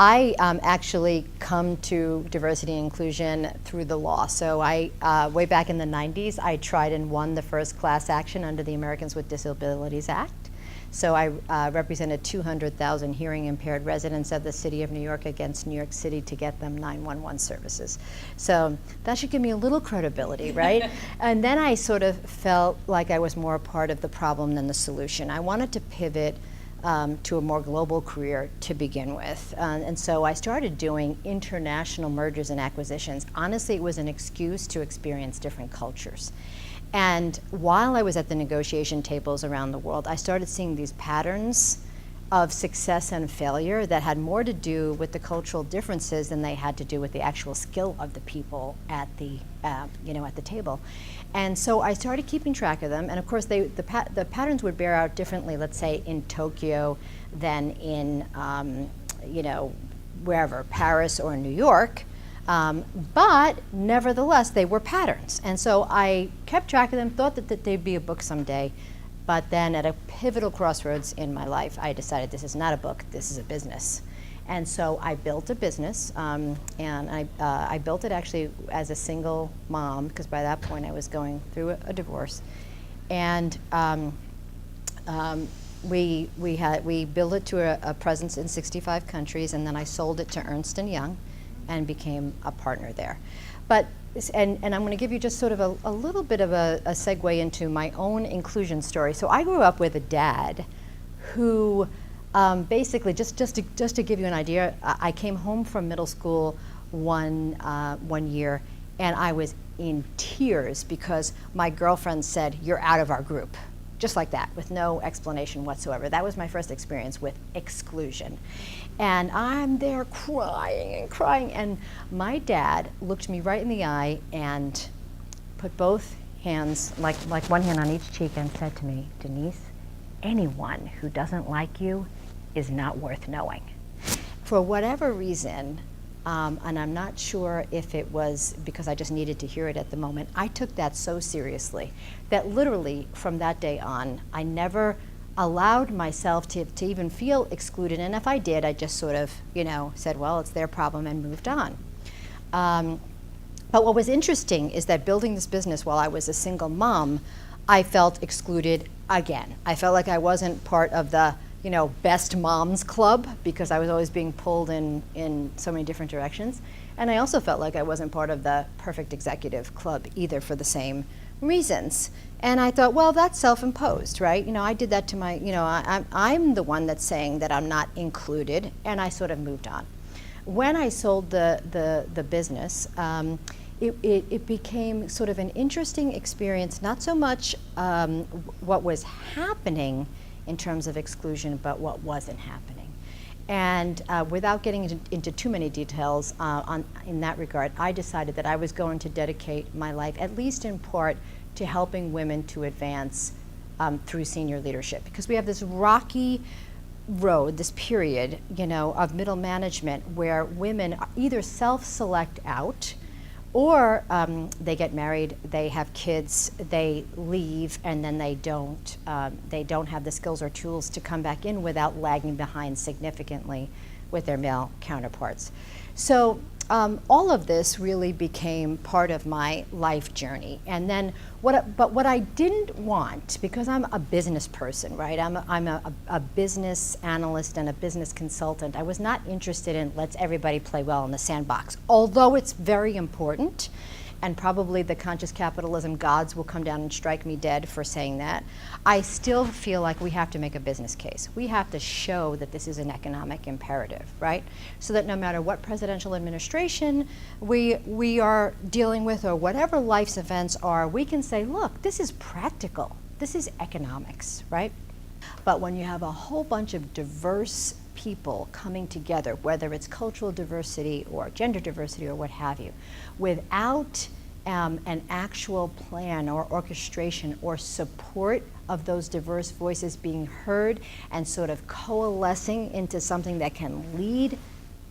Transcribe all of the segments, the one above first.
I actually come to diversity and inclusion through the law. So way back in the 90s, I tried and won the first class action under the Americans with Disabilities Act. So I represented 200,000 hearing impaired residents of the city of New York against New York City to get them 911 services. So that should give me a little credibility, right? And then I sort of felt like I was more a part of the problem than the solution. I wanted to pivot to a more global career to begin with. And so I started doing international mergers and acquisitions. Honestly, it was an excuse to experience different cultures. And while I was at the negotiation tables around the world, I started seeing these patterns of success and failure that had more to do with the cultural differences than they had to do with the actual skill of the people at the at the table. And so I started keeping track of them, and of course the patterns would bear out differently, let's say in Tokyo than in wherever, Paris or New York. But nevertheless, they were patterns. And so I kept track of them, thought that they'd be a book someday. But then at a pivotal crossroads in my life, I decided this is not a book, this is a business. And so I built a business, and I built it actually as a single mom, because by that point I was going through a divorce. And we built it to a presence in 65 countries, and then I sold it to Ernst & Young and became a partner there. But, and I'm going to give you just sort of a little bit of a segue into my own inclusion story. So I grew up with a dad who basically, just to give you an idea, I came home from middle school one year, and I was in tears because my girlfriend said, "You're out of our group." Just like that, with no explanation whatsoever. That was my first experience with exclusion. And I'm there crying and crying, and my dad looked me right in the eye and put both hands, like one hand on each cheek, and said to me, "Denise, anyone who doesn't like you is not worth knowing." For whatever reason, and I'm not sure if it was because I just needed to hear it at the moment, I took that so seriously that literally from that day on, I never allowed myself to even feel excluded. And if I did, I just sort of, said, well, it's their problem and moved on. But what was interesting is that building this business while I was a single mom, I felt excluded again. I felt like I wasn't part of the best moms club because I was always being pulled in so many different directions. And I also felt like I wasn't part of the perfect executive club either for the same reasons. And I thought, well, that's self-imposed, right? I did that to my, I'm the one that's saying that I'm not included, and I sort of moved on. When I sold the business, it became sort of an interesting experience, not so much what was happening in terms of exclusion, but what wasn't happening. And without getting into too many details in that regard, I decided that I was going to dedicate my life, at least in part, to helping women to advance through senior leadership. Because we have this rocky road, this period, of middle management where women either self-select out, or they get married, they have kids, they leave, and then they don't have the skills or tools to come back in without lagging behind significantly with their male counterparts. So all of this really became part of my life journey. And then what I didn't want, because I'm a business person, right? I'm a business analyst and a business consultant. I was not interested in let's everybody play well in the sandbox, although it's very important. And probably the conscious capitalism gods will come down and strike me dead for saying that. I still feel like we have to make a business case. We have to show that this is an economic imperative, right? So that no matter what presidential administration we are dealing with or whatever life's events are, we can say, look, this is practical. This is economics, right? But when you have a whole bunch of diverse people coming together, whether it's cultural diversity or gender diversity or what have you, without an actual plan or orchestration or support of those diverse voices being heard and sort of coalescing into something that can lead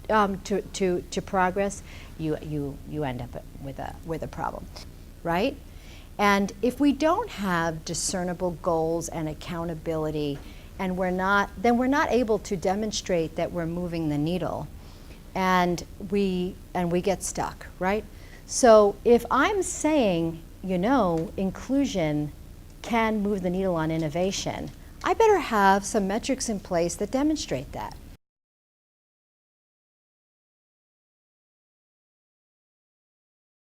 to progress, you end up with a problem, right? And if we don't have discernible goals and accountability, and then we're not able to demonstrate that we're moving the needle, and we get stuck, right? So if I'm saying, inclusion can move the needle on innovation, I better have some metrics in place that demonstrate that.